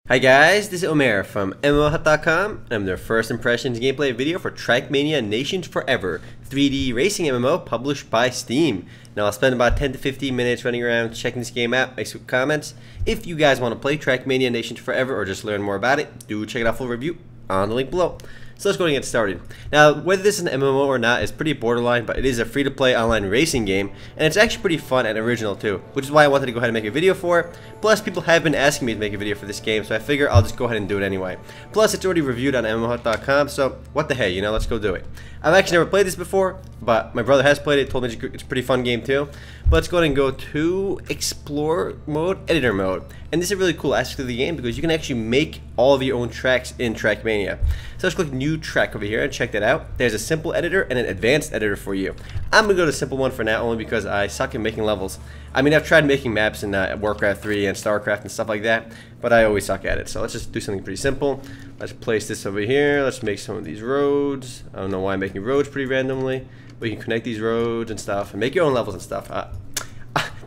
Hi guys, this is Omer from MMOHut.com, and I'm their first impressions gameplay video for TrackMania Nations Forever 3D racing MMO published by Steam. Now I'll spend about 10 to 15 minutes running around checking this game out, make some comments. If you guys want to play TrackMania Nations Forever or just learn more about it, do check it out full review on the link below. So let's go and get started. Now, whether this is an MMO or not is pretty borderline, but it is a free-to-play online racing game, and it's actually pretty fun and original too, which is why I wanted to go ahead and make a video for it. Plus, people have been asking me to make a video for this game, so I figure I'll just go ahead and do it anyway. Plus, it's already reviewed on MMOHut.com, so what the hey, you know, let's go do it. I've actually never played this before, but my brother has played it, told me it's a pretty fun game too. But let's go ahead and go to Explore mode, Editor mode. And this is a really cool aspect of the game because you can actually make all of your own tracks in TrackMania. So let's click New Track over here and check that out. There's a simple editor and an advanced editor for you. I'm going to go to the simple one for now only because I suck at making levels. I mean, I've tried making maps in Warcraft 3 and StarCraft and stuff like that, but I always suck at it. So let's just do something pretty simple. Let's place this over here. Let's make some of these roads. I don't know why I'm making roads pretty randomly. We can connect these roads and stuff and make your own levels and stuff.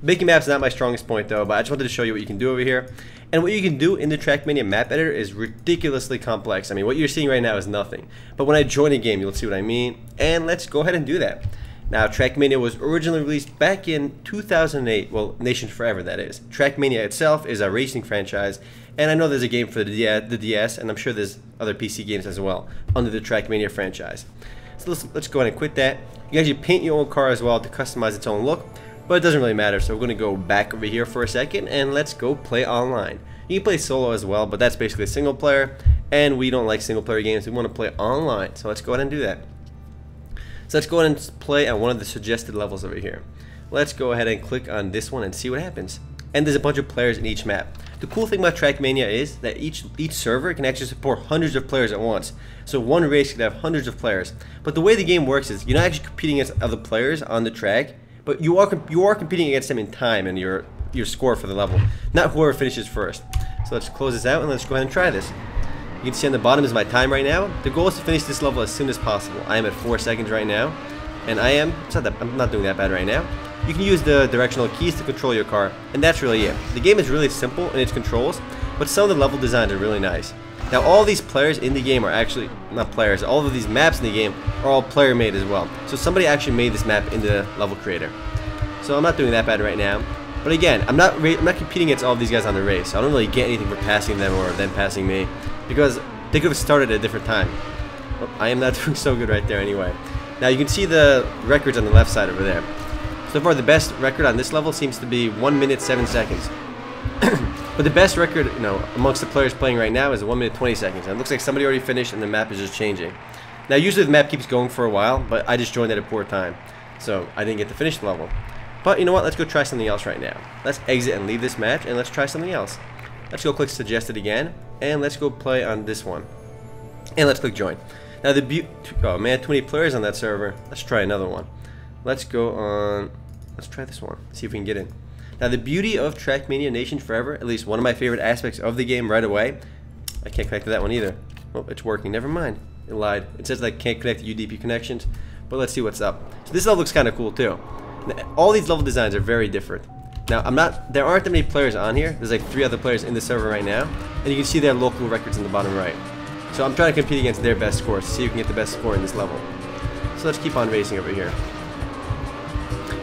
Making maps is not my strongest point though, but I just wanted to show you what you can do over here. And what you can do in the TrackMania map editor is ridiculously complex. I mean, what you're seeing right now is nothing. But when I join a game, you'll see what I mean. And let's go ahead and do that. Now, TrackMania was originally released back in 2008. Well, Nations Forever, that is. TrackMania itself is a racing franchise. And I know there's a game for the DS, and I'm sure there's other PC games as well under the TrackMania franchise. So let's go ahead and quit that. You can actually paint your own car as well to customize its own look. But it doesn't really matter, so we're going to go back over here for a second, and let's go play online. You can play solo as well, but that's basically a single player, and we don't like single player games. We want to play online, so let's go ahead and do that. So let's go ahead and play on one of the suggested levels over here. Let's go ahead and click on this one and see what happens. And there's a bunch of players in each map. The cool thing about TrackMania is that each server can actually support hundreds of players at once. So one race could have hundreds of players. But the way the game works is you're not actually competing against other players on the track, but you are competing against them in time and your score for the level, not whoever finishes first. So let's close this out and let's go ahead and try this. You can see on the bottom is my time right now. The goal is to finish this level as soon as possible. I am at 4 seconds right now, and I'm not doing that bad right now. You can use the directional keys to control your car, and that's really it. The game is really simple in its controls, but some of the level designs are really nice. Now all these players in the game are actually, not players, all of these maps in the game are all player made as well. So somebody actually made this map in the level creator. So I'm not doing that bad right now. But again, I'm not competing against all of these guys on the race. I don't really get anything for passing them or them passing me because they could have started at a different time. Well, I am not doing so good right there anyway. Now you can see the records on the left side over there. So far the best record on this level seems to be 1 minute 7 seconds. But the best record, you know, amongst the players playing right now is 1 minute 20 seconds. And it looks like somebody already finished and the map is just changing. Now usually the map keeps going for a while, but I just joined at a poor time. So I didn't get to finish the level. But you know what, let's go try something else right now. Let's exit and leave this match and let's try something else. Let's go click suggested again and let's go play on this one. And let's click join. Now oh man, too many players on that server. Let's try another one. Let's go on, let's try this one, see if we can get in. Now the beauty of TrackMania Nations Forever, at least one of my favorite aspects of the game right away, I can't connect to that one either. Oh, it's working, never mind. It lied. It says I can't connect to UDP connections, but let's see what's up. So this level looks kind of cool too. All these level designs are very different. Now there aren't that many players on here. There's like 3 other players in the server right now, and you can see their local records in the bottom right. So I'm trying to compete against their best scores to see who can get the best score in this level. So let's keep on racing over here.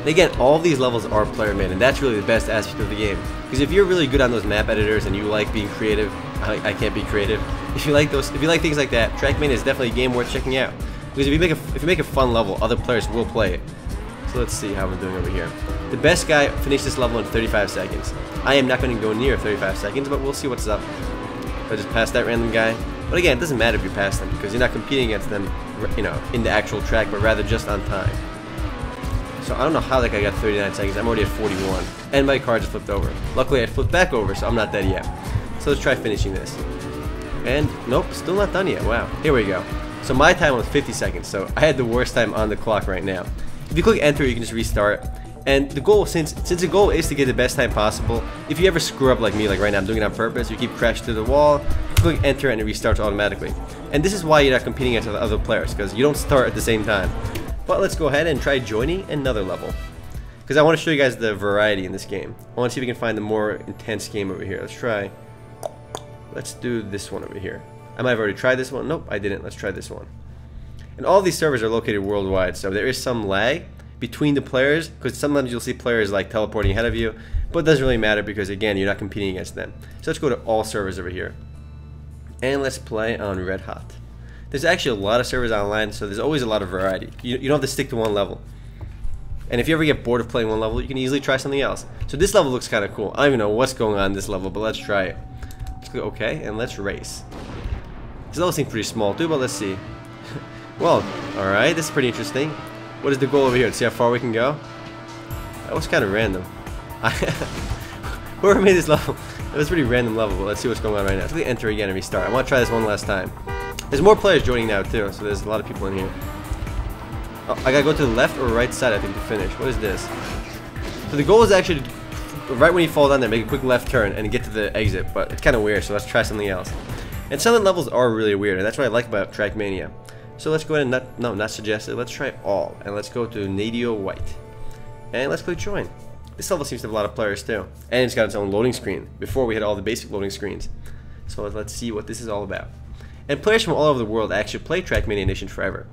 And again, all these levels are player made, and that's really the best aspect of the game. Because if you're really good on those map editors and you like being creative, I can't be creative. If you like things like that, TrackMania is definitely a game worth checking out. Because if you make a fun level, other players will play it. So let's see how we're doing over here. The best guy finished this level in 35 seconds. I am not going to go near 35 seconds, but we'll see what's up. If I just pass that random guy. But again, it doesn't matter if you pass them because you're not competing against them, you know, in the actual track, but rather just on time. So I don't know how that guy got 39 seconds. I'm already at 41. And my car just flipped over. Luckily I flipped back over, so I'm not dead yet. So let's try finishing this. And nope, still not done yet. Wow. Here we go. So my time was 50 seconds, so I had the worst time on the clock right now. If you click enter, you can just restart. And the goal, since the goal is to get the best time possible, if you ever screw up like me, like right now I'm doing it on purpose, you keep crashing through the wall, click enter and it restarts automatically. And this is why you're not competing against other players, because you don't start at the same time. But let's go ahead and try joining another level. Because I want to show you guys the variety in this game. I want to see if we can find the more intense game over here. Let's try let's do this one over here. I might have already tried this one. Nope, I didn't. Let's try this one. And all these servers are located worldwide, so there is some lag between the players, because sometimes you'll see players like teleporting ahead of you, but it doesn't really matter because, again, you're not competing against them. So let's go to all servers over here. And let's play on Red Hot. There's actually a lot of servers online, so there's always a lot of variety. You don't have to stick to one level. And if you ever get bored of playing one level, you can easily try something else. So this level looks kind of cool. I don't even know what's going on in this level, but let's try it. Let's click OK, and let's race. This level seems pretty small too, but let's see. Well, alright, this is pretty interesting. What is the goal over here? To see how far we can go? That was kind of random. Whoever made this level, it was a pretty random level, but let's see what's going on right now. Let's click enter again and restart. I want to try this one last time. There's more players joining now too, so there's a lot of people in here. Oh, I gotta go to the left or right side, I think, to finish. What is this? So the goal is actually to, right when you fall down there, make a quick left turn and get to the exit, but it's kind of weird, so let's try something else. And some of the levels are really weird, and that's what I like about TrackMania. So let's go ahead and not suggested, let's try all, and let's go to Nadio White. And let's click join. This level seems to have a lot of players too, and it's got its own loading screen. Before we had all the basic loading screens. So let's see what this is all about. And players from all over the world actually play TrackMania Nations Forever.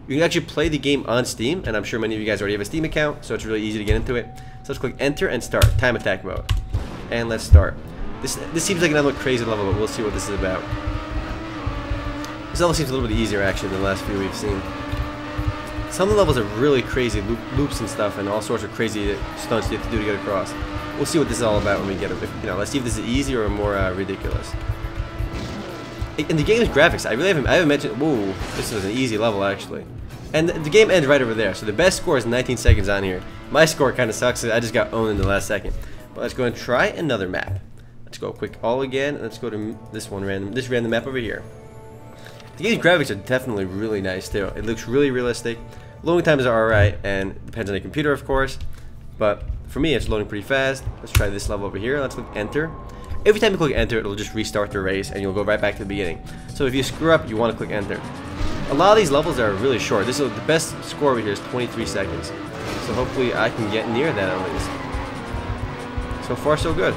You can actually play the game on Steam, and I'm sure many of you guys already have a Steam account, so it's really easy to get into it. So let's click enter and start, time attack mode. And let's start. This seems like another crazy level, but we'll see what this is about. This level seems a little bit easier actually than the last few we've seen. Some of the levels are really crazy, loops and stuff, and all sorts of crazy stunts you have to do to get across. We'll see what this is all about when we get it. Let's see if this is easy or more ridiculous. In the game's graphics, I haven't mentioned. Whoa, this was an easy level actually. And the game ends right over there, so the best score is 19 seconds on here. My score kind of sucks, I just got owned in the last second. But let's go and try another map. Let's go quick all again, and let's go to this random map over here. The game's graphics are definitely really nice too. It looks really realistic. Loading times are alright, and depends on the computer of course. But for me, it's loading pretty fast. Let's try this level over here. Let's click enter. Every time you click enter, it'll just restart the race, and you'll go right back to the beginning. So if you screw up, you want to click enter. A lot of these levels are really short. The best score over here is 23 seconds. So hopefully I can get near that at least. So far so good.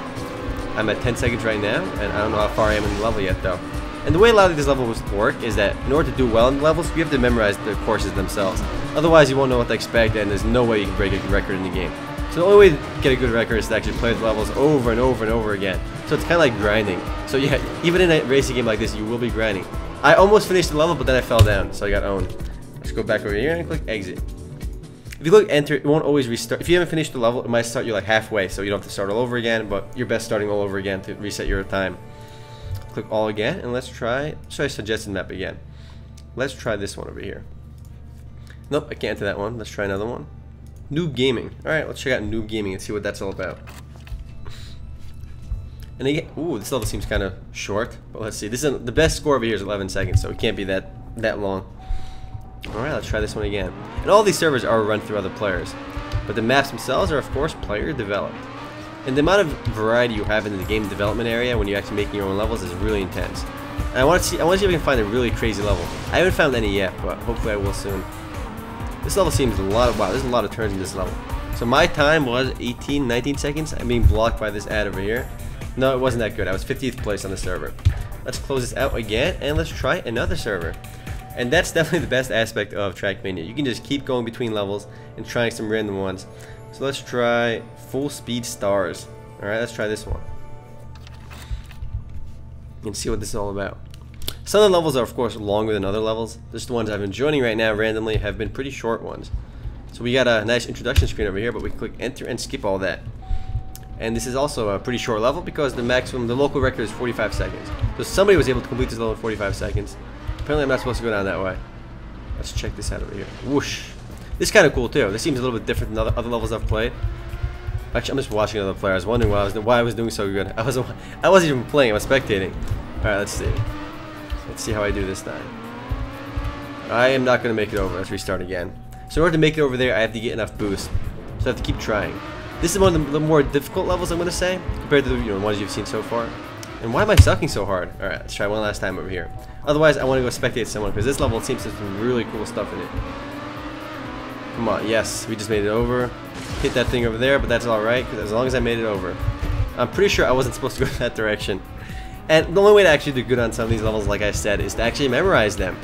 I'm at 10 seconds right now, and I don't know how far I am in the level yet though. And the way a lot of these levels work is that in order to do well in the levels, you have to memorize the courses themselves. Otherwise you won't know what to expect, and there's no way you can break a record in the game. So the only way to get a good record is to actually play the levels over and over and over again. So it's kind of like grinding. So yeah, even in a racing game like this, you will be grinding. I almost finished the level, but then I fell down, so I got owned. Let's go back over here and click exit. If you click enter, it won't always restart. If you haven't finished the level, it might start you like halfway, so you don't have to start all over again, but you're best starting all over again to reset your time. Click all again, and let's try suggested map again. Let's try this one over here. Nope, I can't enter that one. Let's try another one. Noob Gaming. Alright, let's check out Noob Gaming and see what that's all about. And again, ooh, this level seems kind of short, but let's see. This is the best score over here is 11 seconds, so it can't be that long. Alright, let's try this one again. And all these servers are run through other players, but the maps themselves are of course player developed. And the amount of variety you have in the game development area when you're actually making your own levels is really intense. And I want to see if I can find a really crazy level. I haven't found any yet, but hopefully I will soon. This level seems wow, there's a lot of turns in this level. So my time was 19 seconds. I'm being blocked by this ad over here. No, it wasn't that good. I was 50th place on the server. Let's close this out again, and let's try another server. And that's definitely the best aspect of TrackMania. You can just keep going between levels and trying some random ones. So let's try Full Speed Stars. Alright, let's try this one. And see what this is all about. Some of the levels are of course longer than other levels. Just the ones I've been joining right now randomly have been pretty short ones. So we got a nice introduction screen over here, but we can click enter and skip all that. And this is also a pretty short level because the local record is 45 seconds. So somebody was able to complete this level in 45 seconds. Apparently I'm not supposed to go down that way. Let's check this out over here. Whoosh. This is kind of cool too. This seems a little bit different than other levels I've played. Actually, I'm just watching another player. I was wondering why I was doing so good. I wasn't even playing. I was spectating. Alright, let's see. Let's see how I do this time. I am not going to make it over. Let's restart again. So in order to make it over there, I have to get enough boost. So I have to keep trying. This is one of the more difficult levels, I'm going to say, compared to the ones you've seen so far. And why am I sucking so hard? Alright, let's try one last time over here. Otherwise, I want to go spectate someone, because this level seems to have some really cool stuff in it. Come on, yes, we just made it over. Hit that thing over there, but that's alright, because as long as I made it over. I'm pretty sure I wasn't supposed to go that direction. And the only way to actually do good on some of these levels, like I said, is to actually memorize them.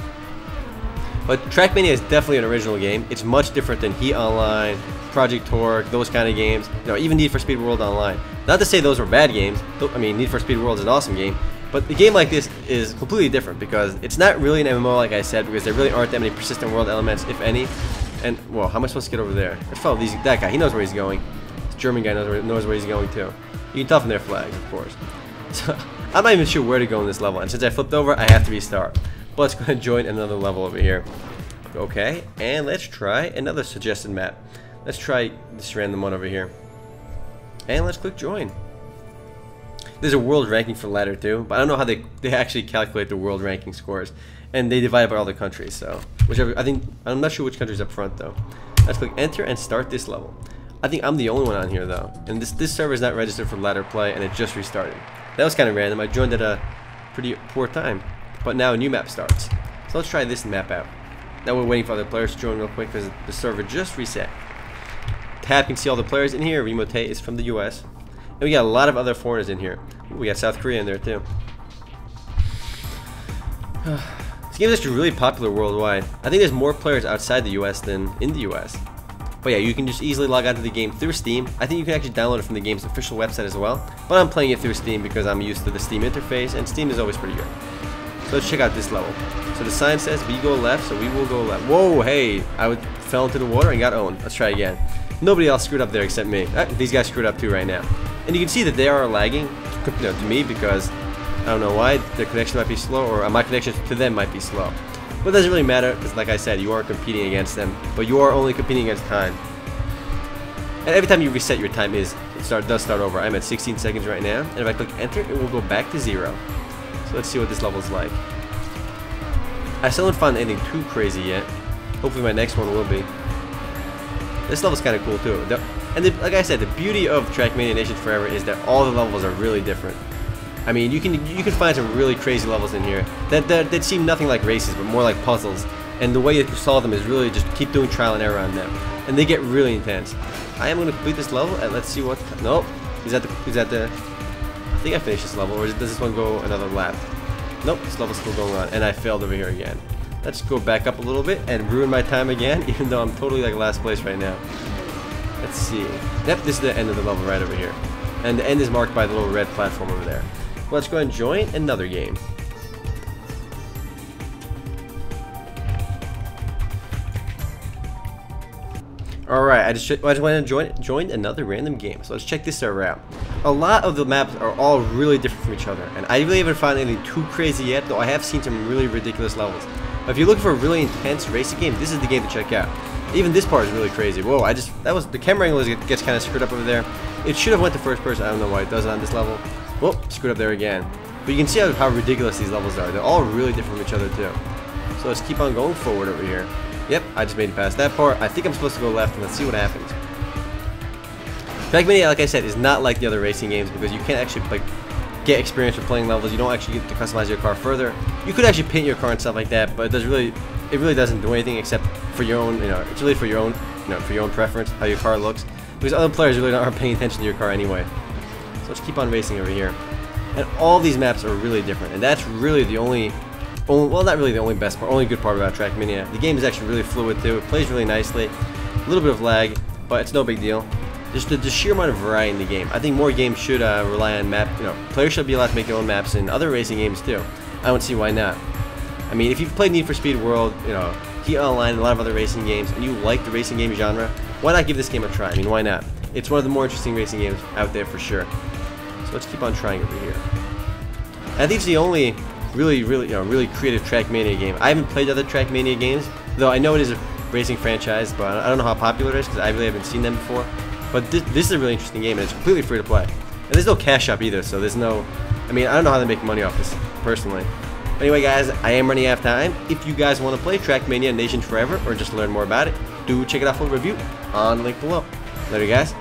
But TrackMania is definitely an original game. It's much different than Heat Online, Project Torque, those kind of games. You know, even Need for Speed World Online. Not to say those were bad games. I mean, Need for Speed World is an awesome game. But a game like this is completely different because it's not really an MMO, like I said, because there really aren't that many persistent world elements, if any. And, well, how am I supposed to get over there? Let's follow that guy. He knows where he's going. This German guy knows where he's going, too. You can tell from their flags, of course. So, I'm not even sure where to go in this level. And since I flipped over, I have to restart. But let's go ahead and join another level over here. Okay, and let's try another suggested map. Let's try this random one over here. And let's click join. There's a world ranking for ladder too, but I don't know how they actually calculate the world ranking scores. And they divide it by all the countries, so whichever, I'm not sure which country's up front though. Let's click enter and start this level. I think I'm the only one on here though. And this server is not registered for ladder play and it just restarted. That was kind of random. I joined at a pretty poor time. But now a new map starts. So let's try this map out. Now we're waiting for other players to join real quick because the server just reset. Tab can see all the players in here. Remote is from the US. And we got a lot of other foreigners in here. We got South Korea in there too. This game is actually really popular worldwide. I think there's more players outside the US than in the US. But yeah, you can just easily log onto the game through Steam. I think you can actually download it from the game's official website as well. But I'm playing it through Steam because I'm used to the Steam interface, and Steam is always pretty good. So let's check out this level. So the sign says we go left, so we will go left. Whoa, hey, I fell into the water and got owned. Let's try again. Nobody else screwed up there except me. These guys screwed up too right now. And you can see that they are lagging to me because I don't know why. Their connection might be slow, or my connection to them might be slow. But it doesn't really matter because, like I said, you aren't competing against them, but you are only competing against time. And every time you reset your time, does start over. I'm at 16 seconds right now, and if I click enter, it will go back to 0. So let's see what this level is like. I still haven't found anything too crazy yet. Hopefully my next one will be. This level's kind of cool too. Like I said, the beauty of TrackMania Nations Forever is that all the levels are really different. I mean, you can find some really crazy levels in here that seem nothing like races, but more like puzzles. And the way that you solve them is really just keep doing trial and error on them, and they get really intense. I am going to complete this level, and let's see what. Nope. Is that the? I think I finished this level, or does this one go another lap? Nope. This level's still going on, and I failed over here again. Let's go back up a little bit and ruin my time again, even though I'm totally like last place right now. Let's see. Yep, this is the end of the level right over here, and the end is marked by the little red platform over there. Well, let's go ahead and join another game. Alright, I just went and joined another random game. So let's check this server out. A lot of the maps are all really different from each other, and I really haven't found anything too crazy yet, though I have seen some really ridiculous levels. But if you're looking for a really intense racing game, this is the game to check out. Even this part is really crazy. Whoa, the camera angle gets kind of screwed up over there. It should have went to first person. I don't know why it does it on this level. Whoa, screwed up there again. But you can see how ridiculous these levels are. They're all really different from each other too. So let's keep on going forward over here. Yep, I just made it past that part. I think I'm supposed to go left, and let's see what happens. TrackMania, like I said, is not like the other racing games because you can't actually get experience with playing levels. You don't actually get to customize your car further. You could actually paint your car and stuff like that, but it really doesn't do anything except for your own. It's really for your own, for your own preference how your car looks. Because other players really aren't paying attention to your car anyway. So let's keep on racing over here. And all these maps are really different, and that's really the only. Well, not really the only best part, only good part about TrackMania. The game is actually really fluid too. It plays really nicely. A little bit of lag, but it's no big deal. Just the sheer amount of variety in the game. I think more games should rely on map. Players should be allowed to make their own maps in other racing games too. I don't see why not. I mean, if you've played Need for Speed World, Heat Online, and a lot of other racing games, and you like the racing game genre, why not give this game a try? I mean, why not? It's one of the more interesting racing games out there for sure. So let's keep on trying over here. And I think it's the only really creative TrackMania game. I haven't played other TrackMania games, though I know it is a racing franchise, but I don't know how popular it is because I really haven't seen them before. But this is a really interesting game, and it's completely free to play. And there's no cash shop either, so there's no. I mean, I don't know how they make money off this personally. But anyway, guys, I am running out of time. If you guys want to play TrackMania Nations Forever or just learn more about it, do check it out for a review on the link below. Later, guys.